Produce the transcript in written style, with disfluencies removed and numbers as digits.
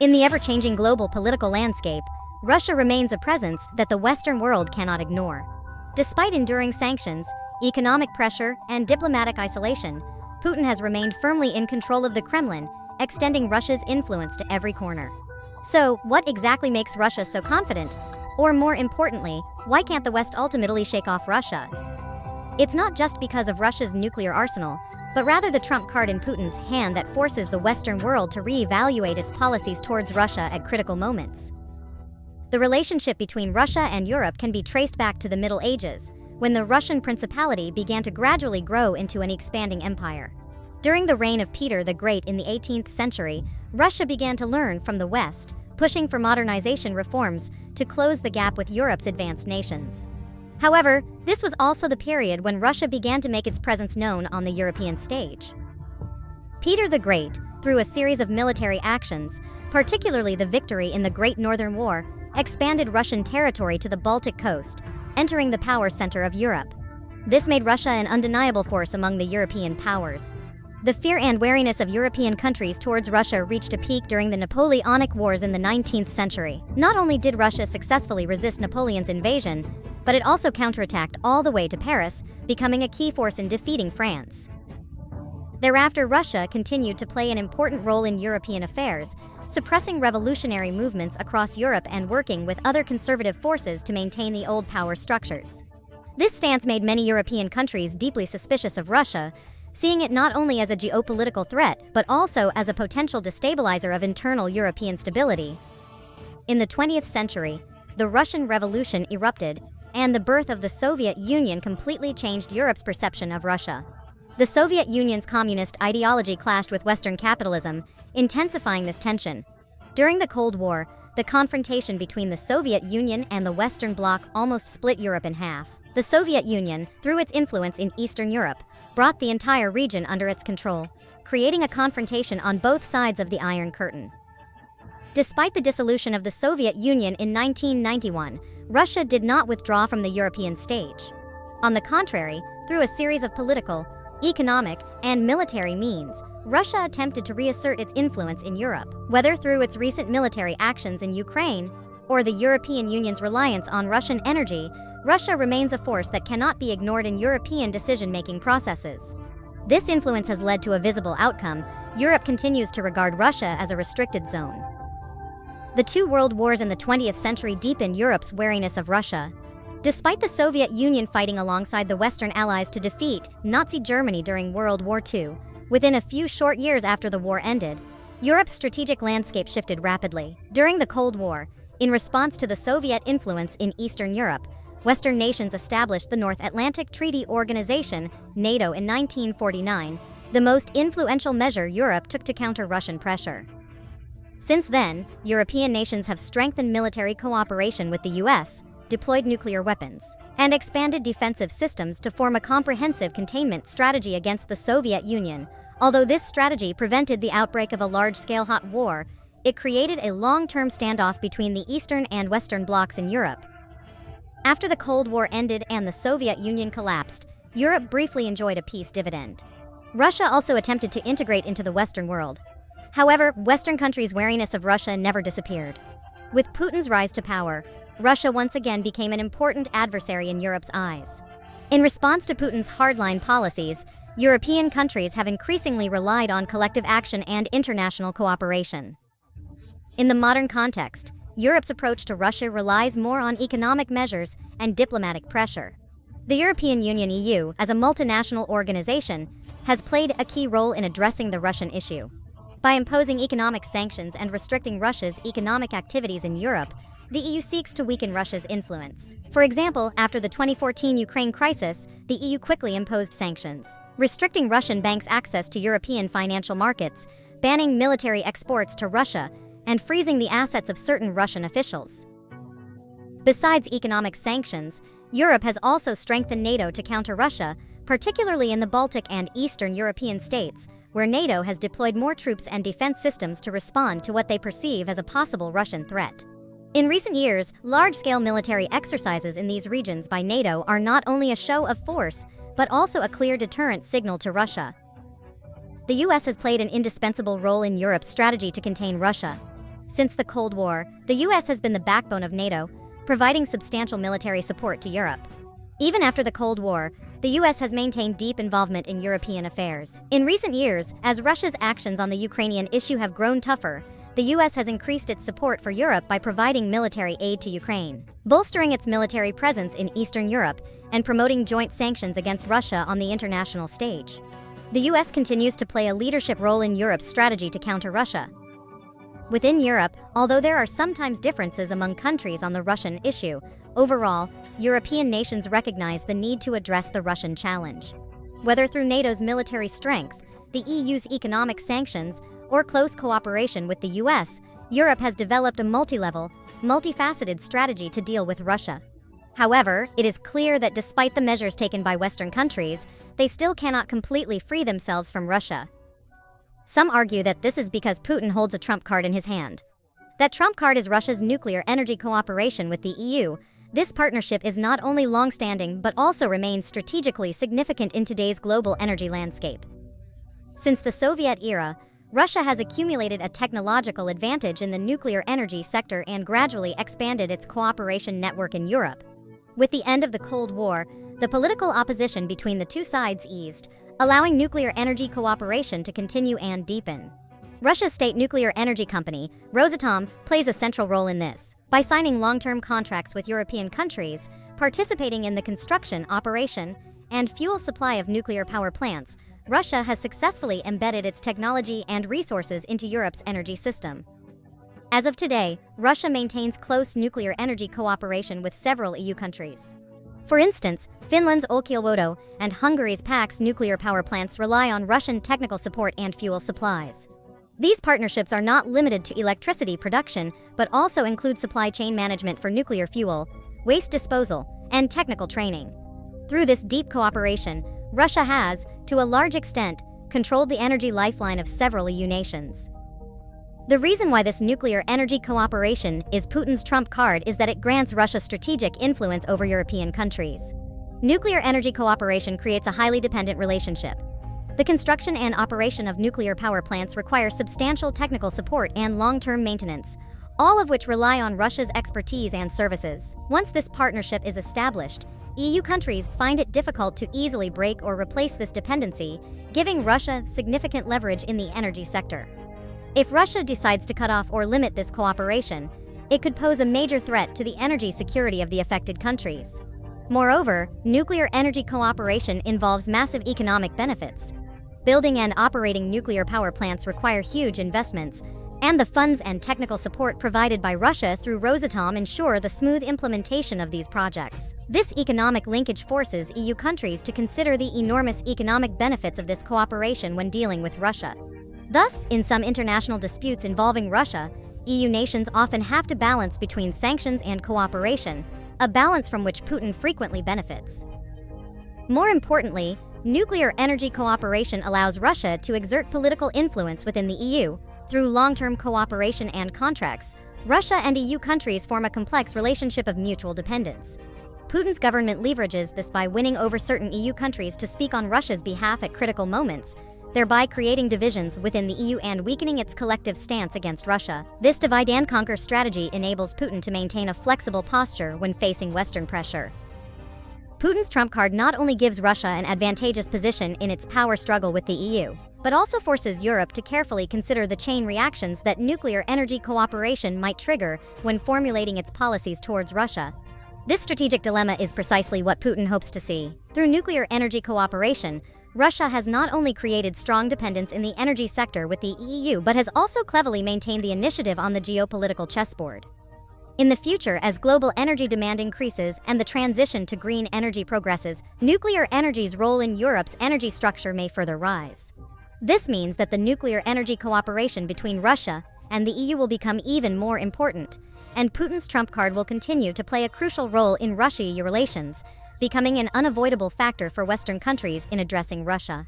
In the ever-changing global political landscape, Russia remains a presence that the Western world cannot ignore. Despite enduring sanctions, economic pressure, and diplomatic isolation, Putin has remained firmly in control of the Kremlin, extending Russia's influence to every corner. So, what exactly makes Russia so confident? Or more importantly, why can't the West ultimately shake off Russia? It's not just because of Russia's nuclear arsenal, but rather the trump card in Putin's hand that forces the Western world to re-evaluate its policies towards Russia at critical moments. The relationship between Russia and Europe can be traced back to the Middle Ages, when the Russian Principality began to gradually grow into an expanding empire. During the reign of Peter the Great in the 18th century, Russia began to learn from the West, pushing for modernization reforms to close the gap with Europe's advanced nations. However, this was also the period when Russia began to make its presence known on the European stage. Peter the Great, through a series of military actions, particularly the victory in the Great Northern War, expanded Russian territory to the Baltic coast, entering the power center of Europe. This made Russia an undeniable force among the European powers. The fear and wariness of European countries towards Russia reached a peak during the Napoleonic Wars in the 19th century. Not only did Russia successfully resist Napoleon's invasion, but it also counterattacked all the way to Paris, becoming a key force in defeating France. Thereafter, Russia continued to play an important role in European affairs, suppressing revolutionary movements across Europe and working with other conservative forces to maintain the old power structures. This stance made many European countries deeply suspicious of Russia, seeing it not only as a geopolitical threat, but also as a potential destabilizer of internal European stability. In the 20th century, the Russian Revolution erupted, and the birth of the Soviet Union completely changed Europe's perception of Russia. The Soviet Union's communist ideology clashed with Western capitalism, intensifying this tension. During the Cold War, the confrontation between the Soviet Union and the Western Bloc almost split Europe in half. The Soviet Union, through its influence in Eastern Europe, brought the entire region under its control, creating a confrontation on both sides of the Iron Curtain. Despite the dissolution of the Soviet Union in 1991, Russia did not withdraw from the European stage. On the contrary, through a series of political, economic, and military means, Russia attempted to reassert its influence in Europe. Whether through its recent military actions in Ukraine or the European Union's reliance on Russian energy, Russia remains a force that cannot be ignored in European decision-making processes. This influence has led to a visible outcome. Europe continues to regard Russia as a restricted zone. The two world wars in the 20th century deepened Europe's wariness of Russia. Despite the Soviet Union fighting alongside the Western Allies to defeat Nazi Germany during World War II, within a few short years after the war ended, Europe's strategic landscape shifted rapidly. During the Cold War, in response to the Soviet influence in Eastern Europe, Western nations established the North Atlantic Treaty Organization, NATO, in 1949, the most influential measure Europe took to counter Russian pressure. Since then, European nations have strengthened military cooperation with the US, deployed nuclear weapons, and expanded defensive systems to form a comprehensive containment strategy against the Soviet Union. Although this strategy prevented the outbreak of a large-scale hot war, it created a long-term standoff between the Eastern and Western blocs in Europe. After the Cold War ended and the Soviet Union collapsed, Europe briefly enjoyed a peace dividend. Russia also attempted to integrate into the Western world. However, Western countries' wariness of Russia never disappeared. With Putin's rise to power, Russia once again became an important adversary in Europe's eyes. In response to Putin's hardline policies, European countries have increasingly relied on collective action and international cooperation. In the modern context, Europe's approach to Russia relies more on economic measures and diplomatic pressure. The European Union (EU), as a multinational organization, has played a key role in addressing the Russian issue. By imposing economic sanctions and restricting Russia's economic activities in Europe, the EU seeks to weaken Russia's influence. For example, after the 2014 Ukraine crisis, the EU quickly imposed sanctions, restricting Russian banks' access to European financial markets, banning military exports to Russia, and freezing the assets of certain Russian officials. Besides economic sanctions, Europe has also strengthened NATO to counter Russia, particularly in the Baltic and Eastern European states, where NATO has deployed more troops and defense systems to respond to what they perceive as a possible Russian threat. In recent years, large-scale military exercises in these regions by NATO are not only a show of force, but also a clear deterrent signal to Russia. The US has played an indispensable role in Europe's strategy to contain Russia. Since the Cold War, the US has been the backbone of NATO, providing substantial military support to Europe. Even after the Cold War, the US has maintained deep involvement in European affairs. In recent years, as Russia's actions on the Ukrainian issue have grown tougher, the US has increased its support for Europe by providing military aid to Ukraine, bolstering its military presence in Eastern Europe, and promoting joint sanctions against Russia on the international stage. The US continues to play a leadership role in Europe's strategy to counter Russia. Within Europe, although there are sometimes differences among countries on the Russian issue, overall, European nations recognize the need to address the Russian challenge. Whether through NATO's military strength, the EU's economic sanctions, or close cooperation with the US, Europe has developed a multi-level, multifaceted strategy to deal with Russia. However, it is clear that despite the measures taken by Western countries, they still cannot completely free themselves from Russia. Some argue that this is because Putin holds a trump card in his hand. That trump card is Russia's nuclear energy cooperation with the EU. This partnership is not only long-standing but also remains strategically significant in today's global energy landscape. Since the Soviet era, Russia has accumulated a technological advantage in the nuclear energy sector and gradually expanded its cooperation network in Europe. With the end of the Cold War, the political opposition between the two sides eased, allowing nuclear energy cooperation to continue and deepen. Russia's state nuclear energy company, Rosatom, plays a central role in this. By signing long-term contracts with European countries, participating in the construction, operation, and fuel supply of nuclear power plants, Russia has successfully embedded its technology and resources into Europe's energy system. As of today, Russia maintains close nuclear energy cooperation with several EU countries. For instance, Finland's Olkiluoto and Hungary's Pax nuclear power plants rely on Russian technical support and fuel supplies. These partnerships are not limited to electricity production, but also include supply chain management for nuclear fuel, waste disposal, and technical training. Through this deep cooperation, Russia has, to a large extent, controlled the energy lifeline of several EU nations. The reason why this nuclear energy cooperation is Putin's trump card is that it grants Russia strategic influence over European countries. Nuclear energy cooperation creates a highly dependent relationship. The construction and operation of nuclear power plants require substantial technical support and long-term maintenance, all of which rely on Russia's expertise and services. Once this partnership is established, EU countries find it difficult to easily break or replace this dependency, giving Russia significant leverage in the energy sector. If Russia decides to cut off or limit this cooperation, it could pose a major threat to the energy security of the affected countries. Moreover, nuclear energy cooperation involves massive economic benefits. Building and operating nuclear power plants require huge investments, and the funds and technical support provided by Russia through Rosatom ensure the smooth implementation of these projects. This economic linkage forces EU countries to consider the enormous economic benefits of this cooperation when dealing with Russia. Thus, in some international disputes involving Russia, EU nations often have to balance between sanctions and cooperation, a balance from which Putin frequently benefits. More importantly, nuclear energy cooperation allows Russia to exert political influence within the EU. Through long-term cooperation and contracts, Russia and EU countries form a complex relationship of mutual dependence. Putin's government leverages this by winning over certain EU countries to speak on Russia's behalf at critical moments, thereby creating divisions within the EU and weakening its collective stance against Russia. This divide-and-conquer strategy enables Putin to maintain a flexible posture when facing Western pressure. Putin's trump card not only gives Russia an advantageous position in its power struggle with the EU, but also forces Europe to carefully consider the chain reactions that nuclear energy cooperation might trigger when formulating its policies towards Russia. This strategic dilemma is precisely what Putin hopes to see. Through nuclear energy cooperation, Russia has not only created strong dependence in the energy sector with the EU but has also cleverly maintained the initiative on the geopolitical chessboard. In the future, as global energy demand increases and the transition to green energy progresses, nuclear energy's role in Europe's energy structure may further rise. This means that the nuclear energy cooperation between Russia and the EU will become even more important, and Putin's trump card will continue to play a crucial role in Russia-EU relations, becoming an unavoidable factor for Western countries in addressing Russia.